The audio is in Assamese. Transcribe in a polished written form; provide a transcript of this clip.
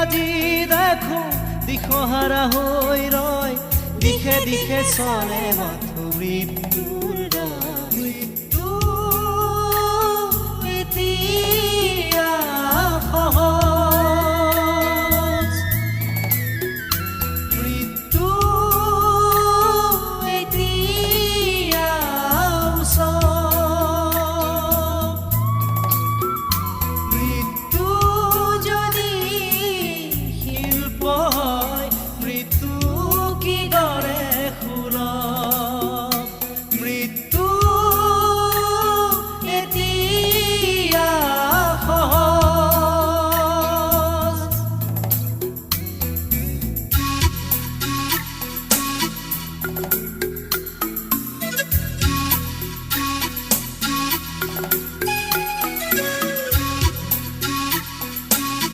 আজি দেখো দিশহাৰা হৈ ৰয় দিশে দিশে চলে মাথো মৃত্যুৰ মৃত্যু এতিয়া